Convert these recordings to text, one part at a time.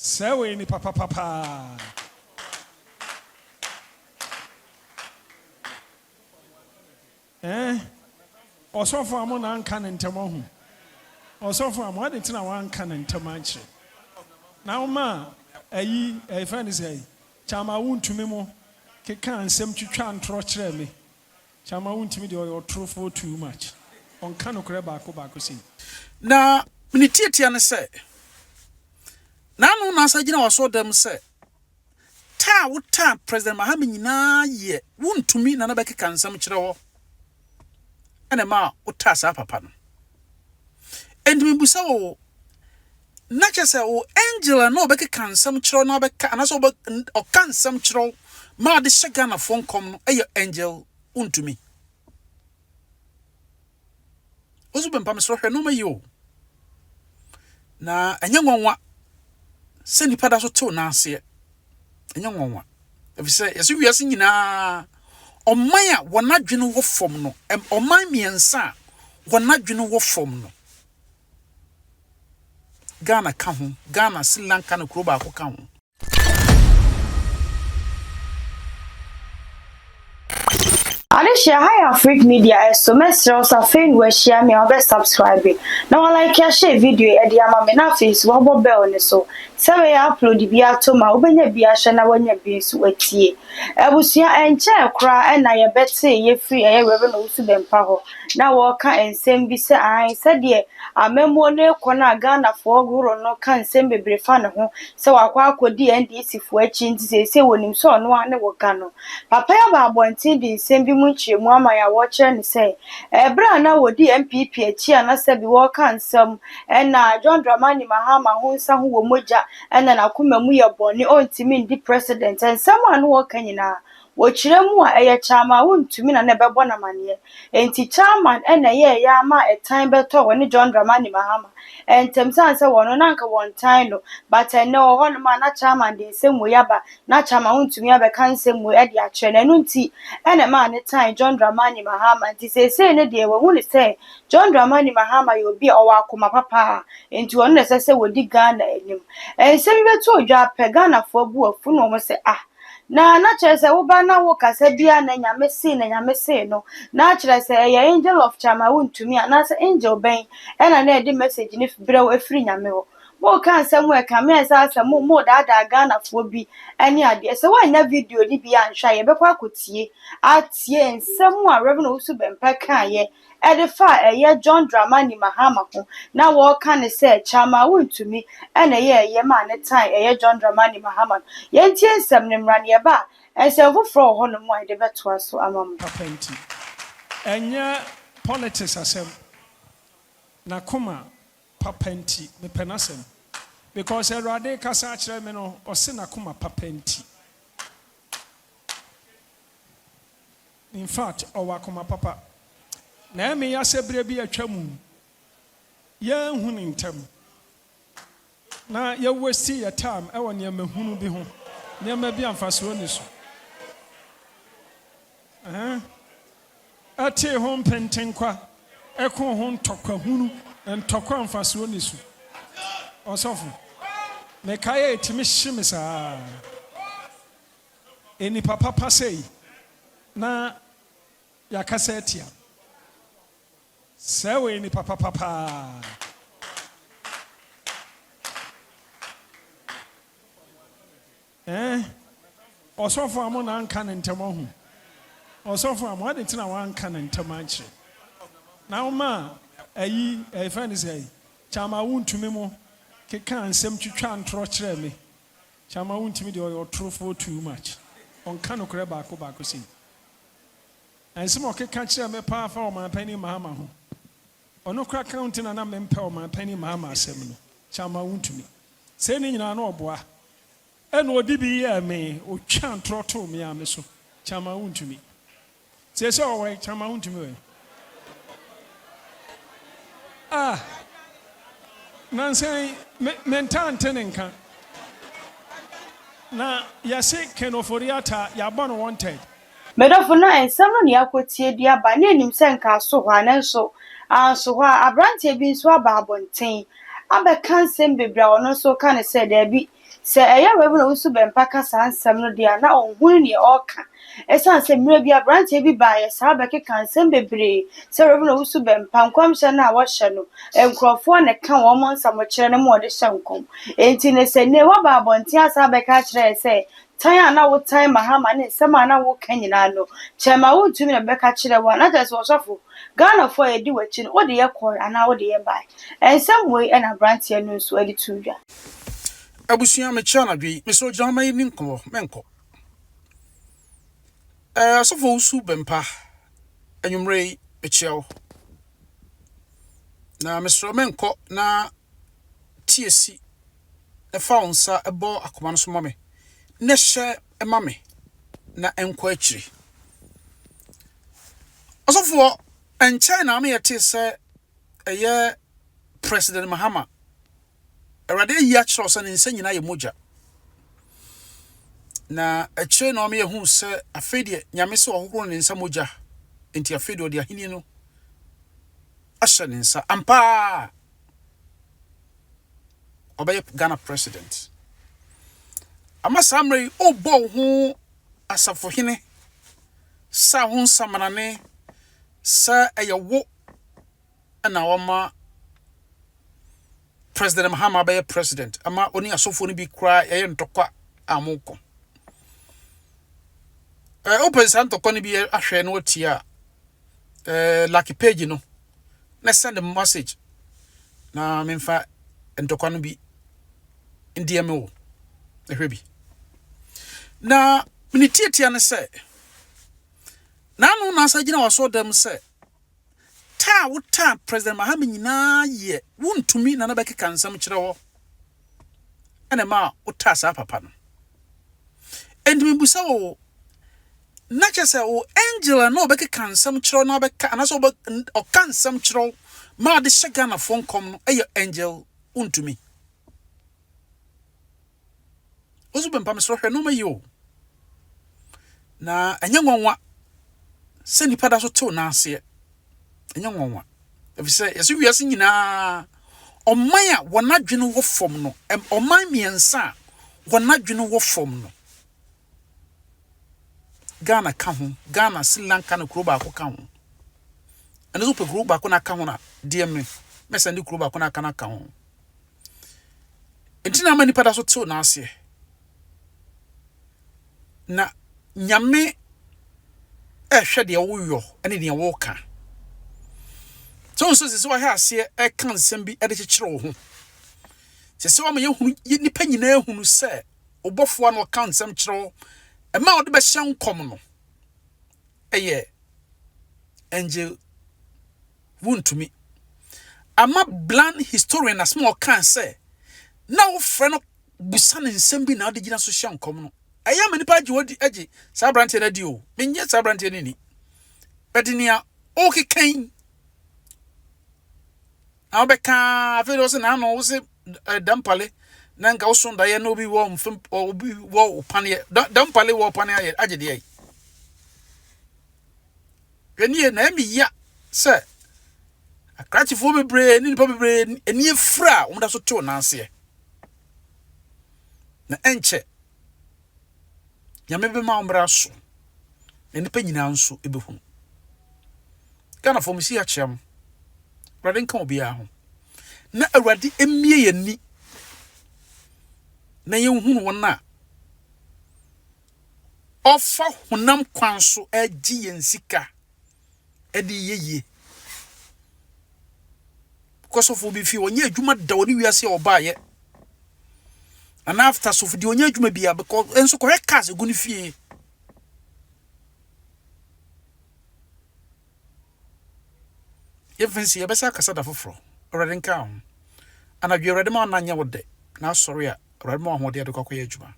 Sewe ni papa. Osofo amo na anka ne ntemo ho. Osofo amo ade tina wa anka ne ntemo anche. Na uma ayi friend say chama wuntumi mo keka ansem twitwa ntro kire me. Chama wuntumi de o truthful too much. Onka no kure baako si. Na mini tietia ne say na no na sagina waso dem say ta wuta President Mahama nyina ye wuntumi na na bekeka nsem kire ho. Ene ma wuta sa papa no. Endimi busa wo na chese wo Angela no bekeka nsem kire no beka anaso o kan nsem kire ma de shega na phone com no eye Angel wuntumi. Owusu Bempah mesro hwe no mayo. Na enye nwanwa se nipa da so tew na ase. Enye nwanwa. Efise yesi wiase nyina oman a wonadwene wo fom no. Oman miensa wonadwene wo fom no. Ghana ka ho, Ghana Sri Lanka no kuro ba ko ka ho. Alicia, hi AfricMedia. So mesro sa fan we share me obe subscribe. Now like share video e dia ma me na face wo bo bell ne so. Se we upload bi ato ma obenya bi ahye na wanya bi so watie. Ebusua enche kra e na ye bete ye free e Reverend Owusu Bempah ho. Na wo ka ensem bi se an se de amemo ne kona Ghana fo goro no ka ensem bebre fa ne ho. Se wakwa akodi NDC fo achi nti se wonim so no ane wo ka no. Papa ya ba abontin di ensem bi mu nchiremu ama ya wo kire ne se ebra na wodi MPP achi ana se bi wo ka ensem na John Dramani Mahama ho nsa ho wo moja ena na kuma mu ye boni ontimi ndi president ensem anu wo ka nyina wo kiremu a eye chama wontumi na bebo na mane enti chairman ena ye ya ma etan beto woni John Dramani Mahama entem sanse wono na nka won time no but ene wo hono ma na chairman de nsem wo yaba na chairman wontumi abeka nsem wo e de a kire na no nti ene ma ne time John Dramani Mahama nti se ne de wo hu se John Dramani Mahama yo bi o wa akoma papa enti wono ne se wodi Ghana enim ensem beto odwa pe Ghana fo bu afu no mo se na chese wo ba na wo kasa bia na nyame se no na chese ye angel of chama wontumi na se angel ben ena na edi message ni brew afiri nyame ho wo kan samu e ka me sa samu mo da Ghana fo bi ani ade se wa nya video ni bia nhwa ye bekwa kotie atie nsemu a Reverend Owusu Bempah kan ye edifa eye John Dramani Mahama ho na wo kan se chama wontumi ena ye ma ne time eye John Dramani Mahama ye ntie nsem ne mra ne ba ensem foforo ho no mo ide beto aso amam Papenti. Enya politics asem. Na kuma papenti me penasem. Because Erade kasa akire me no ose na kuma papenti. In fact, owa kuma papa. Na me ya sebre bi atwamu. Ye hunu ntem. Na ye wasi your time e won ye mahunu bi ho. Ne ma bi amfaso ni so. Ate hom pentenkwa eko ho ntokwa hunu ntokwa amfaso ni so. Osofo me kaye etimi hime saa eni papa pasei na yakasa etia sewe eni papa osofo amo na anka ne ntemo ho osofo amo ade tina wa anka ne ntemo anche na uma ayi friend say chama wuntumi mo keka ansem twitwa ntro kire me chama wuntumi de o truthful too much onka no kure baako si ansem o keka kire me pa fa o man pani Mahama ho ono kura count na me mpa o man pani Mahama asem no chama wuntumi se ni nyina na oboa eno odi bi ye me o twa ntro to me ame so chama wuntumi se o we chama wuntumi we Nancy mentante nenka na yase kenoforiata ya bon wanted medofo na ensem no ne akotie dia ba na enim se nka so hwa na nso anso hwa abrante bi nso aba abonten abeka nsem bebra ono so ka ne se da bi se eya Reverend Owusu Bempah ka sa ansem no dia na onhunu ne oka esan se mire bia branche bi ba ye sa be ke kansem bebre se Reverend Owusu Bempah nkwam hye na wo hye no enkrofo ne ka wo mo nsamo kire ne mo de hye nkom enti ne se ne wa ba abonti asa be ka kire se tan na wo tan mahama ne sema na wo kanyina no chema wo tumi na be ka kire wa na just wo sofo Ghana for edi wachi no wo de ye kor ana wo de ye bai ensem we na branche no nso edi tudwa Abusua me chana dwi me so jama yi ninko menko so for Owusu Bempah anwumre echiao na me so menko na TSC e fa onsa ebo akoma no so mame ne hye e mame na enko akiri so for en China me yete se eye President Mahama Erade ya chiro se ne nsa nyina ye moja na eche na me hu se afede nyame se ohoro ne nsa moja enti afede odi ahini no asha ne nsa ampa obey Ghana president ama samre obo hu asafo hene sa hu samanane sa eyewo na wama President Mahama be president ama oni asofo ni bi kra ye ntokwa amoko open san tokwa ni bi ahwe no tia lucky page no na send a message na memfa ntokwa no bi ndiem wo ehwe bi na mini tietia ne se na no na sa gina waso dem se ta wuta President Mahama nyina ye wuntumi na beke kansam kire ho ene ma wuta sa papa no endimi busa wo na chese wo Angela no beke kansam kire no beka anaso o kansam kire ma de shega na phone com no eye Angel wuntumi Owusu Bempah me so hwe no mayo na anya nwanwa se nipa da so tew na ase enya nwanwa efise yesu wiase nyina oman a wonadwene wo fom no oman miensa wonadwene wo fom no Ghana ka ho Ghana Sri Lanka na kuro ba ko ka ho ene so pe kuro ba ko na ka ho na DM mesa ndi kuro ba ko na ka ho entina mani pada so tew na ase na nyame hwe de wo yo ene de wo ka so se wa ha ase e kan nsem bi e de kekere wo ho se wa me yehunu nipa nyina ehunu se obofo no kan nsem kere e ma ode be hye nkom no eye Angel wuntumi ama bland historian as mo kan se na wo frɛ no busa ne nsem bi na ode gina so hye nkom no aya me nipa wodi agi sa brante na di o menye sa brante ni bedinia o kekan Abeka feel se na no wo se dampale na nka wo sonda ye no bi wo mfem obi wo pane dampale wo pane agede ye eni na emi ya se akrati fo bebre ni nipa bebre eni efra wo da so to na ase na enche nyame be ma ombra so nipa nyina nso ebehu kana fo msi achiam Radin kan obi aho na awrade emie yani na yenhunu wona ofa honam kwan so agi yensika edi yeye because of obi fi onye adwuma da woni wiase obaye and after so fi onye adwuma bia because enso ko rekas egu ni fie Evensi yebesa kasada foforo already nka ho anadwe already ma nanya wode na sorry a already ma ho de akokoye adwuma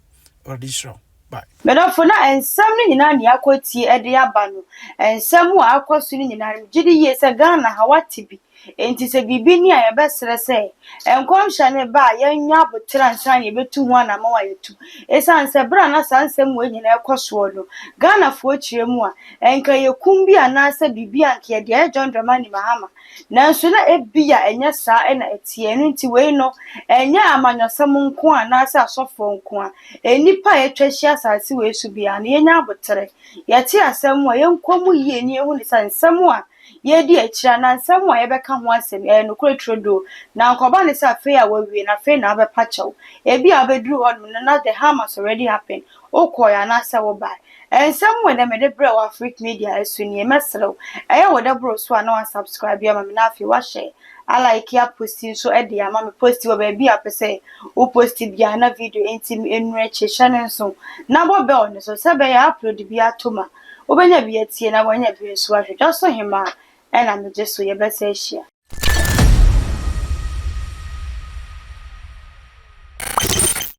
already show bye Medofo na ensem ni nyina ne akotie ede aba no ensem a akoso ni nyina gidi ye se Ghana ha wate bi enti se bibi ni a ye besere se enkomhye ne ba ye nya botra nsan ye betu ho na ma wa yetu esan se bra na sansem we nyina ekoso no Ghana fo chiremu a enka ye kumbi anase bibi anke ye de John Dramani Mahama nanso na ebia enya saa na etie no nti we no enya amanyosem nko anase asofo nko a enipa etwahia asase we su bia na ye nya abotre ye tie asem a ye nkomu yie ni ehu ni sansem a ye di akira na nsem a ye beka ho asem no kwetrodo na nkoba ne sa fe a wawie na fe na abepa chew ebi abeduru hodum na the harm has already happened okoya na se wo bai ensem we na me de bre wa AfricMedia esu ni emesrew eye wo de bro so na subscribe ya ma me na afi wa share I like ya posting so e de ama me post wo ba bi apese o post bia na video enti enure chechane so na bo be on so se be ya upload bia toma obenya bia tie na wonya bi so ahwe just so hima and I'm just so ye be say share